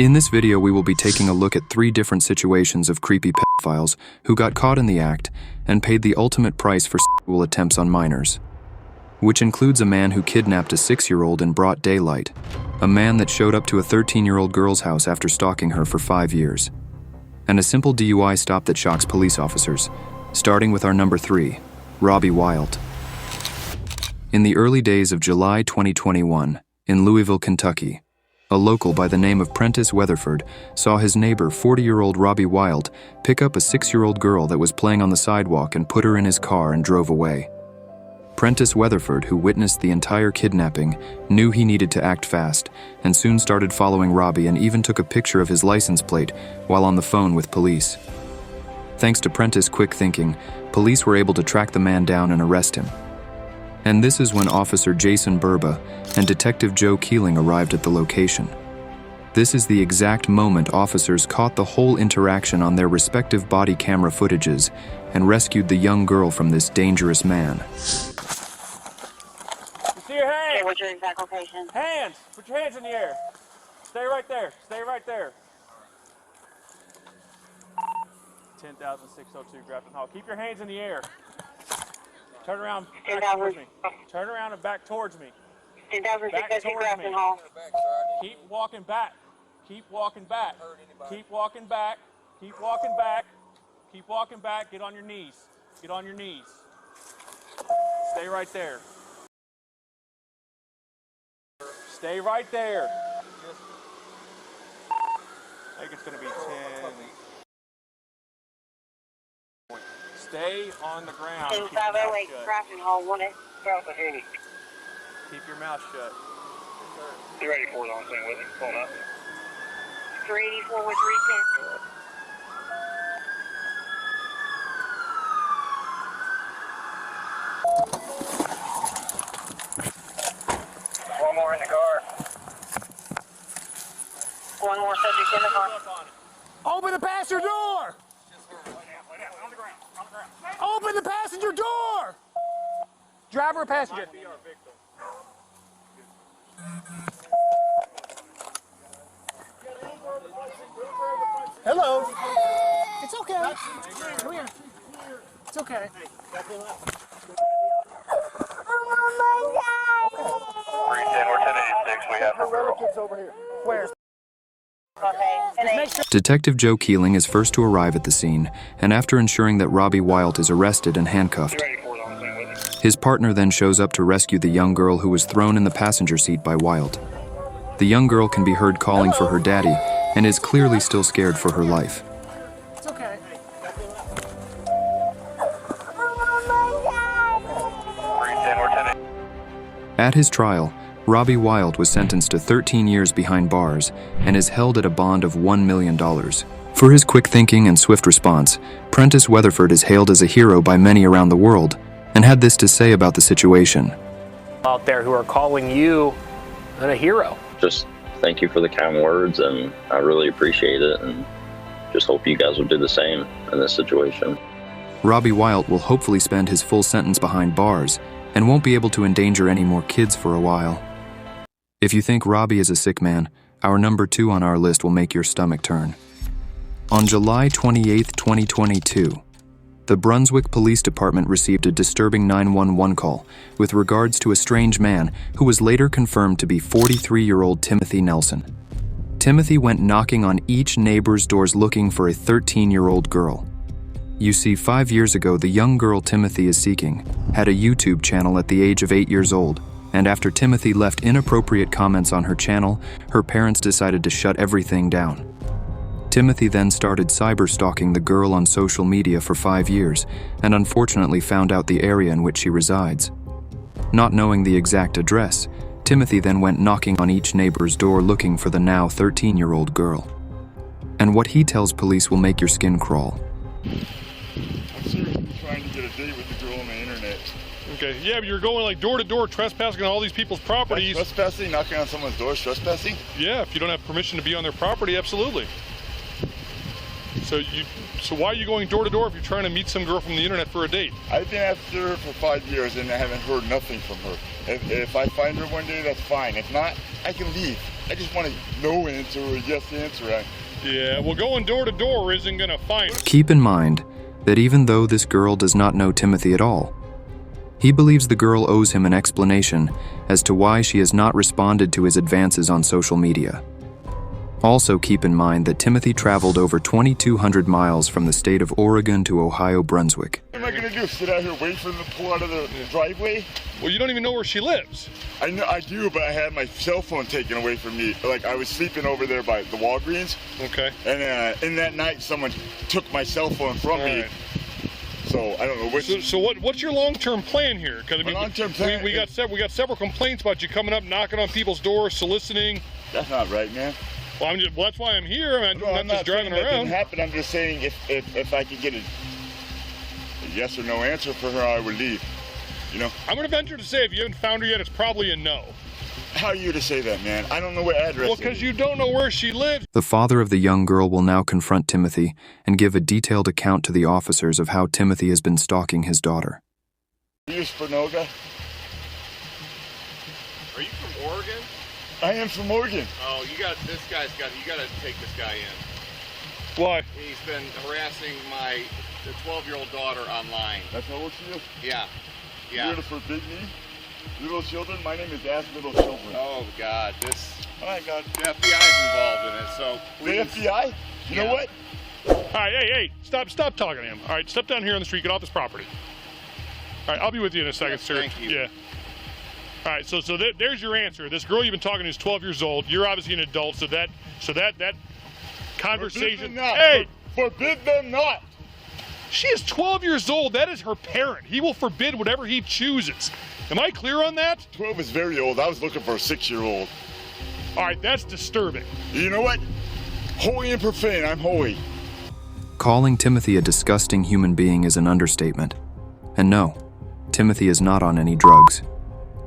In this video, we will be taking a look at 3 different situations of creepy pedophiles who got caught in the act and paid the ultimate price for sexual attempts on minors, which includes a man who kidnapped a 6-year-old in broad daylight, a man that showed up to a 13-year-old girl's house after stalking her for 5 years, and a simple DUI stop that shocks police officers, starting with our number 3, Robbie Wilde. In the early days of July 2021, in Louisville, Kentucky, a local by the name of Prentice Weatherford saw his neighbor, 40-year-old Robbie Wilde, pick up a 6-year-old girl that was playing on the sidewalk and put her in his car and drove away. Prentice Weatherford, who witnessed the entire kidnapping, knew he needed to act fast and soon started following Robbie and even took a picture of his license plate while on the phone with police. Thanks to Prentice's quick thinking, police were able to track the man down and arrest him. And this is when Officer Jason Burba and Detective Joe Keeling arrived at the location. This is the exact moment officers caught the whole interaction on their respective body camera footages and rescued the young girl from this dangerous man. You see your hands? Okay, what's your exact location? Hands! Put your hands in the air. Stay right there. Stay right there. 10,602 Grafton Hall. Keep your hands in the air. Turn around, back towards me. Turn around and back towards me. 10,602 Grafton Hall. Keep walking back. Keep walking back. Keep walking back. Keep walking back. Keep walking back. Get on your knees. Get on your knees. Stay right there. Stay right there. I think it's going to be 10. Stay on the ground. 10508 Grafton Hall, 1-8. Keep your mouth shut. 384 is on thing with it. Pulling up. 384 with 310. One more in the car. One more subject in the car. Open the passenger door! On the ground. On the ground. Open the passenger door! Driver or passenger? Hello. It's okay. Come here. It's okay. 310, we're 1086. We have her girl. Where? Okay. Detective Joe Keeling is first to arrive at the scene, and after ensuring that Robbie Wilde is arrested and handcuffed, 384 is on thing with it. his partner then shows up to rescue the young girl who was thrown in the passenger seat by Wilde. The young girl can be heard calling for her daddy and is clearly still scared for her life. It's okay. 310, we're 10. At his trial, Robbie Wilde was sentenced to 13 years behind bars and is held at a bond of $1 million. For his quick thinking and swift response, Prentice Weatherford is hailed as a hero by many around the world and had this to say about the situation. Out there who are calling you a hero. Just thank you for the kind words, and I really appreciate it, and just hope you guys will do the same in this situation. Robbie Wilde will hopefully spend his full sentence behind bars and won't be able to endanger any more kids for a while. If you think Robbie is a sick man, our number 2 on our list will make your stomach turn. On July 28, 2022, the Brunswick Police Department received a disturbing 911 call with regards to a strange man who was later confirmed to be 43-year-old Timothy Nelson. Timothy went knocking on each neighbor's doors looking for a 13-year-old girl. You see, 5 years ago, the young girl Timothy is seeking had a YouTube channel at the age of 8 years old, and after Timothy left inappropriate comments on her channel, her parents decided to shut everything down. Timothy then started cyber-stalking the girl on social media for 5 years, and unfortunately found out the area in which she resides. Not knowing the exact address, Timothy then went knocking on each neighbor's door looking for the now 13-year-old girl. And what he tells police will make your skin crawl. I'm seriously trying to get a date with the girl on the internet. Okay, yeah, but you're going like door to door trespassing on all these people's properties. Like trespassing, knocking on someone's door, trespassing? Yeah, if you don't have permission to be on their property, absolutely. So why are you going door to door if you're trying to meet some girl from the internet for a date? I've been after her for 5 years and I haven't heard nothing from her. If I find her one day, that's fine. If not, I can leave. I just want a no answer or a yes answer. Yeah, well, going door to door isn't gonna find us. Keep in mind that even though this girl does not know Timothy at all, he believes the girl owes him an explanation as to why she has not responded to his advances on social media. Also keep in mind that Timothy traveled over 2,200 miles from the state of Oregon to Ohio, Brunswick. What am I gonna do? Sit out here wait for them to pull out of the driveway? Well, you don't even know where she lives. I know I do, but I had my cell phone taken away from me. Like I was sleeping over there by the Walgreens. Okay. And in that night, someone took my cell phone from me. Right. So I don't know which. So what's your long-term plan here? Because I mean, long-term plan we got several complaints about you coming up, knocking on people's doors, soliciting. That's not right, man. Well, that's why I'm here. I'm I'm not just driving saying that around. didn't happen. I'm just saying if I could get a yes or no answer for her, I would leave. You know. I'm gonna venture to say if you haven't found her yet, it's probably a no. How are you to say that, man? I don't know what address. Well, because you don't know where she lives. The father of the young girl will now confront Timothy and give a detailed account to the officers of how Timothy has been stalking his daughter. Are you Spinoga? Are you from Oregon? I am from Oregon. Oh, you gotta take this guy in. Why? He's been harassing the 12-year-old daughter online. That's how old she is? Yeah. You're here to forbid me? Little children? My name is Ask Little Children. Oh, God. Oh, my God. The FBI's involved in it, so please. The FBI? You know what? All right, hey, stop talking to him. All right, step down here on the street, get off this property. All right, I'll be with you in a second, Yes, sir. thank you. Yeah. All right, so there's your answer. This girl you've been talking to is 12 years old. You're obviously an adult, so that conversation. Forbid them not. Hey, Forbid them not. she is 12 years old. That is her parent. He will forbid whatever he chooses. Am I clear on that? 12 is very old. I was looking for a 6-year-old. All right, that's disturbing. You know what? Holy and profane. I'm holy. Calling Timothy a disgusting human being is an understatement. And no, Timothy is not on any drugs.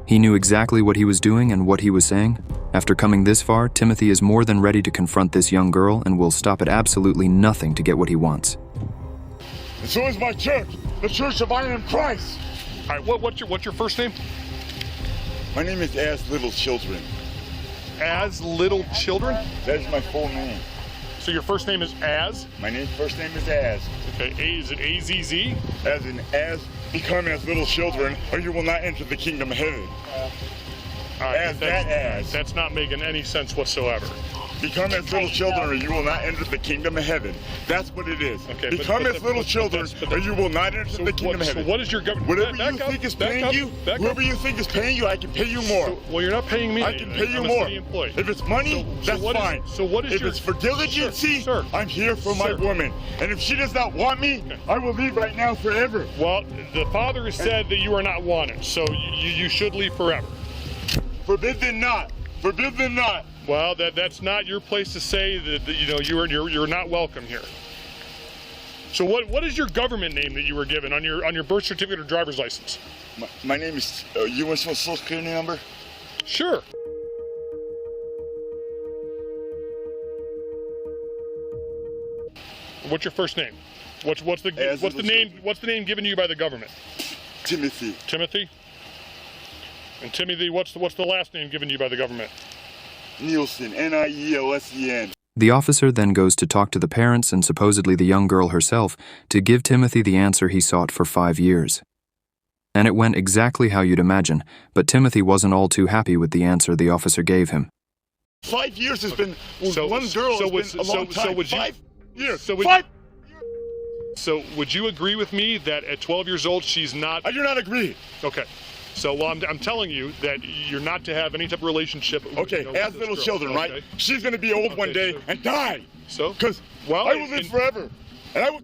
He knew exactly what he was doing and what he was saying. After coming this far, Timothy is more than ready to confront this young girl and will stop at absolutely nothing to get what he wants. And so is my church, the Church of I Am Christ. All right, what's your first name? My name is As Little Children. As Little Children? That is my full name. So your first name is As? My first name is As. Okay, is it A-Z-Z? As in, become as little children, or you will not enter the kingdom of heaven. All right, As that as. That's not making any sense whatsoever. Become as little children, or you will not enter the kingdom of heaven. That's what it is. Okay, Become as little children, or you will not enter the kingdom of heaven. So what is your government? Whatever you think is paying you, whoever you think is paying you, I can pay you more. Well, you're not paying me. I can pay you I'm a more. city employee. If it's money, that's fine. So what is if your? it's for diligency, Sir, I'm here for my woman. And if she does not want me, I will leave right now forever. Well, the father has said that you are not wanted, so you should leave forever. Forbid them not. Forbid them not. Well, that's not your place to say that you know you're not welcome here. So what is your government name that you were given on your birth certificate or driver's license? My name is. You want some social security number? Sure. What's your first name? What's the name given to you by the government? Timothy. Timothy. And Timothy, what's the last name given to you by the government? Nielsen, Nielsen. The officer then goes to talk to the parents and supposedly the young girl herself to give Timothy the answer he sought for 5 years. And it went exactly how you'd imagine, but Timothy wasn't all too happy with the answer the officer gave him. 5 years has been one girl has been a long time. So would you, 5 years. So would you agree with me that at 12 years old she's not? I do not agree. Okay. So, well, I'm telling you that you're not to have any type of relationship. Okay, with as little girl. children, Okay. right? She's going to be old one day and die. So? Because well, I will live forever. And I will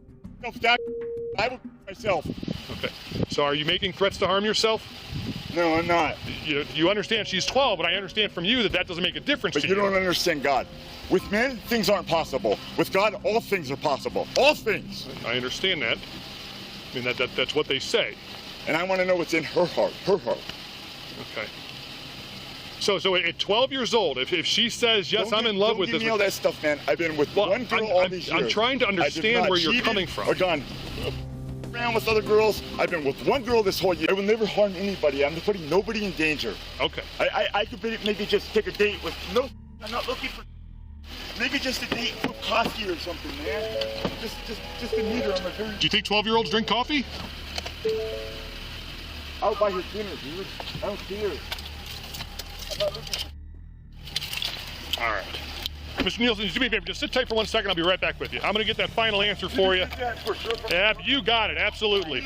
I will myself. Okay. So are you making threats to harm yourself? No, I'm not. You understand she's 12, but I understand from you that doesn't make a difference But to you don't understand God. With men, things aren't possible. With God, all things are possible. All things. I understand that. I mean, that's what they say. And I want to know what's in her heart. Her heart. Okay. So at 12 years old, if she says, yes, I'm in love with this. Don't give me all that stuff, man. I've been with one girl all these years. I'm trying to understand where you're coming from. Or gone around with other girls. I've been with one girl this whole year. I will never harm anybody. I'm putting nobody in danger. Okay. I could maybe just take a date with no I'm not looking for. Maybe just a date for coffee or something, man. Just to meet her on the turn. Do you think 12-year-olds drink coffee? I'll buy her dinner, dude. I don't care. I'm not looking for. All right. Mr. Nielsen, do me a favor. Just sit tight for 1 second. I'll be right back with you. I'm going to get that final answer for you. Yeah, you got it. Absolutely.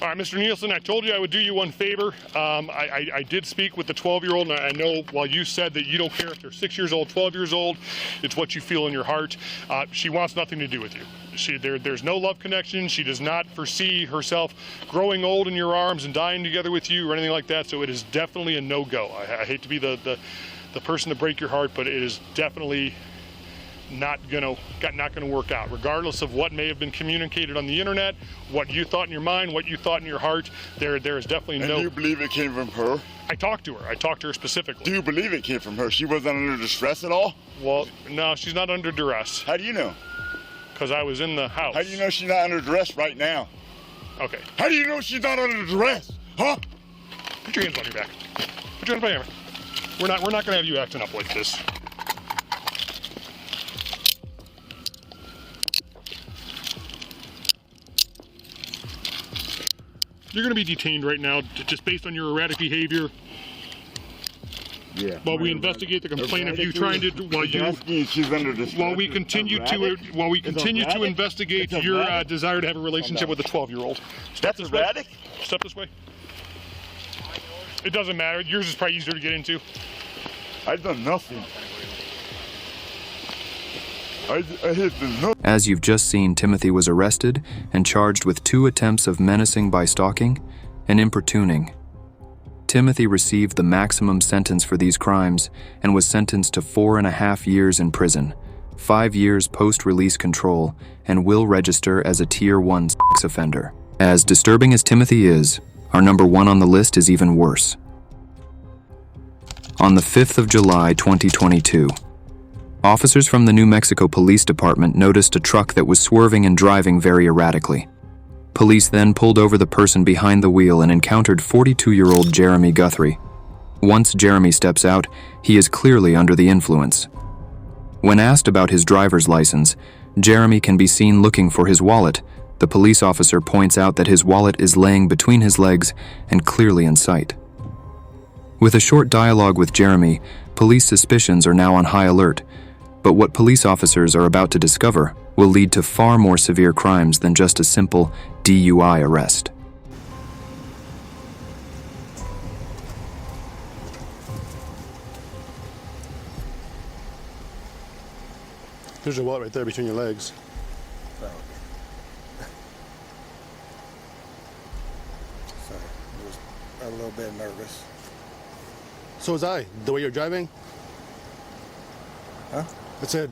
All right, Mr. Nielsen, I told you I would do you one favor. I did speak with the 12-year-old, and I know while you said that you don't care if they're 6 years old, 12 years old, it's what you feel in your heart. She wants nothing to do with you. There's no love connection. She does not foresee herself growing old in your arms and dying together with you or anything like that, so it is definitely a no-go. I hate to be the person to break your heart, but it is definitely not gonna work out, regardless of what may have been communicated on the internet, what you thought in your mind, what you thought in your heart. There is definitely no. And you believe it came from her? I talked to her. I talked to her specifically. Do you believe it came from her? She wasn't under distress at all? Well, no, she's not under duress. How do you know? Because I was in the house. How do you know she's not under duress right now? Okay. How do you know she's not under duress? Huh? Put your hands on your back. Put your hands on your back. We're not gonna have you acting up like this. You're going to be detained right now, just based on your erratic behavior. Yeah. While we investigate the complaint of you trying to, while we continue to investigate your desire to have a relationship with a 12-year-old. That's erratic? Step this way. It doesn't matter. Yours is probably easier to get into. I've done nothing. As you've just seen, Timothy was arrested and charged with 2 attempts of menacing by stalking and importuning. Timothy received the maximum sentence for these crimes and was sentenced to 4.5 years in prison, 5 years post-release control, and will register as a Tier 1 sex offender. As disturbing as Timothy is, our number 1 on the list is even worse. On the 5th of July 2022, officers from the New Mexico Police Department noticed a truck that was swerving and driving very erratically. Police then pulled over the person behind the wheel and encountered 42-year-old Jeremy Guthrie. Once Jeremy steps out, he is clearly under the influence. When asked about his driver's license, Jeremy can be seen looking for his wallet. The police officer points out that his wallet is laying between his legs and clearly in sight. With a short dialogue with Jeremy, police suspicions are now on high alert. But what police officers are about to discover will lead to far more severe crimes than just a simple DUI arrest. There's your wallet right there between your legs. Sorry, I'm a little bit nervous. So was I. The way you're driving? Huh? I said,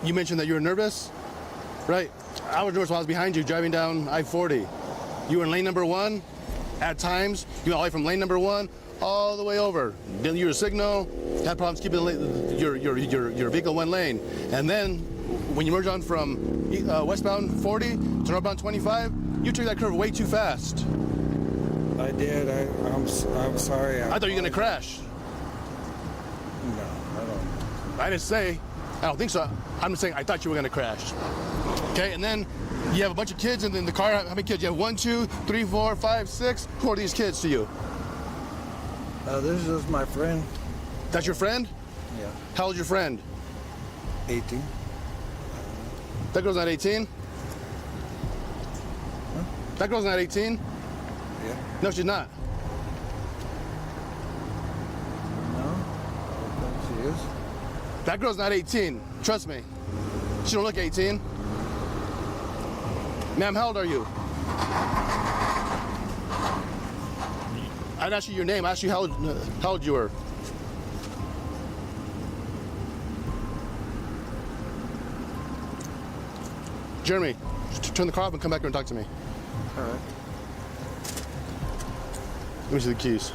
you mentioned that you were nervous? Right. I was nervous while I was behind you driving down I-40. You were in lane number 1. At times, you went all the way from lane number 1 all the way over. Didn't use a signal, had problems keeping your vehicle one lane. And then, when you merge on from westbound 40 to northbound 25, you took that curve way too fast. I did. I'm sorry. I thought you were going to crash. No, I don't. I didn't say. I don't think so. I'm just saying I thought you were going to crash. Okay, and then you have a bunch of kids in the car. How many kids? You have 1, 2, 3, 4, 5, 6. Who are these kids to you? This is my friend. That's your friend? Yeah. How old's your friend? 18. That girl's not 18? Huh? That girl's not 18? Yeah. No, she's not. No, I don't think she is. That girl's not 18. Trust me. She don't look 18. Ma'am, how old are you? I didn't ask you your name. I asked you how old you were. Jeremy, turn the car off and come back here and talk to me. All right. Let me see the keys.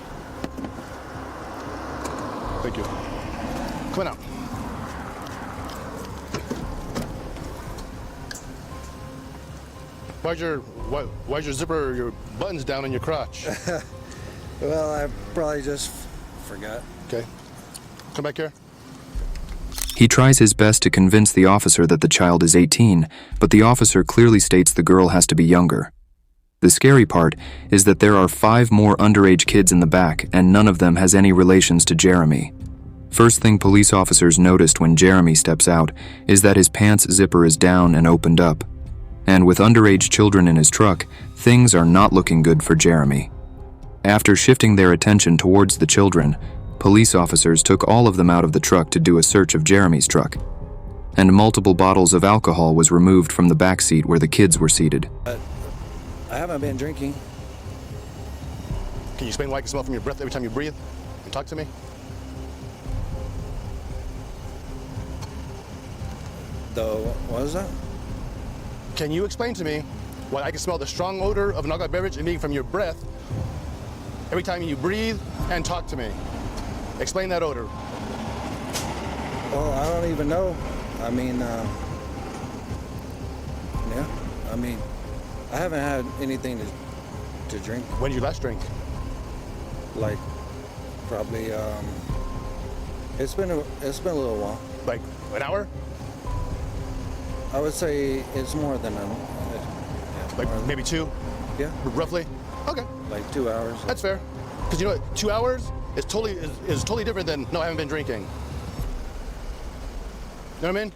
Thank you. Come on out. Why's your zipper, your buttons down on your crotch? Well, I probably just forgot. Okay. Come back here. He tries his best to convince the officer that the child is 18, but the officer clearly states the girl has to be younger. The scary part is that there are 5 more underage kids in the back, and none of them has any relations to Jeremy. First thing police officers noticed when Jeremy steps out is that his pants zipper is down and opened up. And with underage children in his truck, things are not looking good for Jeremy. After shifting their attention towards the children, police officers took all of them out of the truck to do a search of Jeremy's truck. And multiple bottles of alcohol was removed from the back seat where the kids were seated. I haven't been drinking. Can you explain why I can smell from your breath every time you breathe and talk to me? What was that? Can you explain to me why I can smell the strong odor of an alcoholic beverage emitting from your breath every time you breathe and talk to me? Explain that odor. Well, I don't even know. I mean, yeah. I mean, I haven't had anything to drink. When did you last drink? Like, probably. It's been a little while. Like an hour? I would say it's more than like maybe 2? Yeah. Roughly? Okay. Like 2 hours. That's fair. Because you know what? 2 hours is totally different than no, I haven't been drinking. You know what I mean?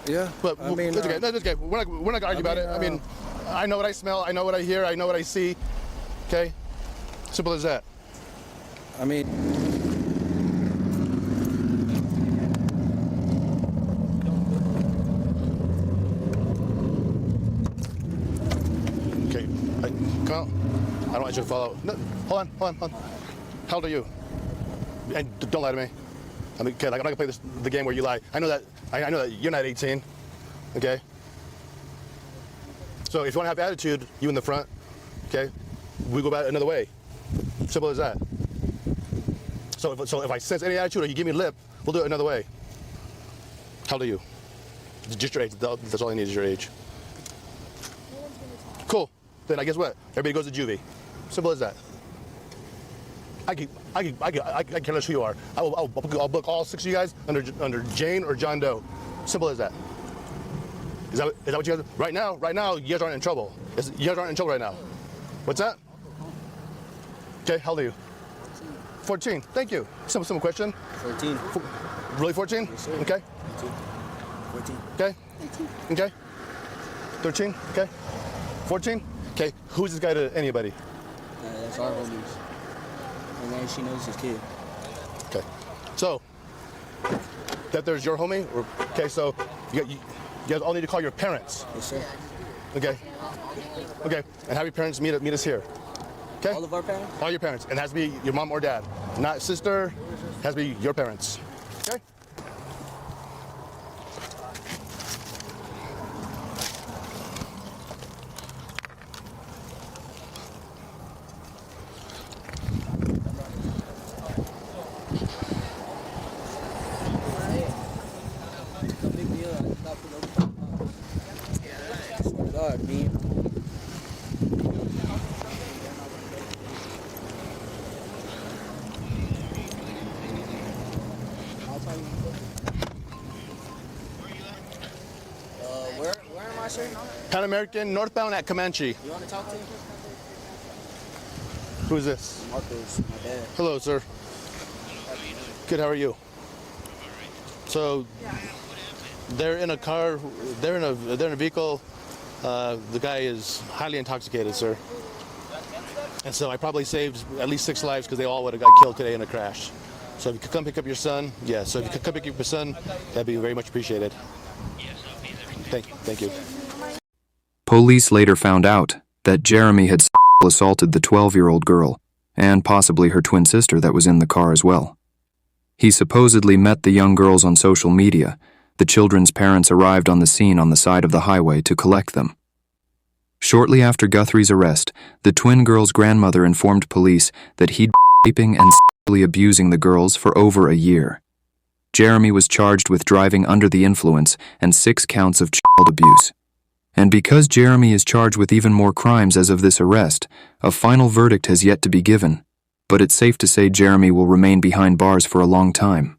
Yeah. But I mean, that's okay. That's okay. We're not gonna argue about it. I mean, I know what I smell. I know what I hear. I know what I see. Okay. Simple as that. I mean. Okay. Come out. I don't want you to follow. No, hold on. How old are you? And don't lie to me. I mean, kid, I'm not gonna play the game where you lie. I know that you're not 18. Okay. So if you want to have attitude, you in the front. Okay. We go about it another way. Simple as that. So if I sense any attitude or you give me lip, we'll do it another way. How old are you? Just your age. That's all I need is your age. Cool. Then I guess what? Everybody goes to juvie. Simple as that. I care less who you are. I'll book all 6 of you guys under Jane or John Doe. Simple as that. Is that what you guys? Right now, you guys aren't in trouble. You guys aren't in trouble right now. What's that? Okay, how old are you? 14. Thank you. Simple question. 14. Really 14? Yes, sir. Okay. 14. Okay. 18. Okay. 13. Okay. 14. Okay. Who's this guy to anybody? That's our homies. And then she knows his kid. Okay. So, that there's your homie? Okay, so you guys all need to call your parents. Yes, sir. Okay. Okay. And have your parents meet us here. Okay? All of our parents? All your parents. And it has to be your mom or dad. Not sister. It has to be your parents. Okay? God, man. Where am I, sir? Pan American, northbound at Comanche. You want to talk to him? Who's this? Marcos, my dad. Hello, sir. Good, how are you? So, they're in a car, they're in a vehicle. The guy is highly intoxicated, sir. And so I probably saved at least 6 lives because they all would have got killed today in a crash. So if you could come pick up your son, yeah, so if you could come pick up your son, that'd be very much appreciated. Thank you. Police later found out that Jeremy had assaulted the 12-year-old girl, and possibly her twin sister that was in the car as well. He supposedly met the young girls on social media. The children's parents arrived on the scene on the side of the highway to collect them. Shortly after Guthrie's arrest, the twin girls' grandmother informed police that he'd been raping and sexually abusing the girls for over a year. Jeremy was charged with driving under the influence and 6 counts of child abuse. And because Jeremy is charged with even more crimes as of this arrest, a final verdict has yet to be given. but it's safe to say Jeremy will remain behind bars for a long time.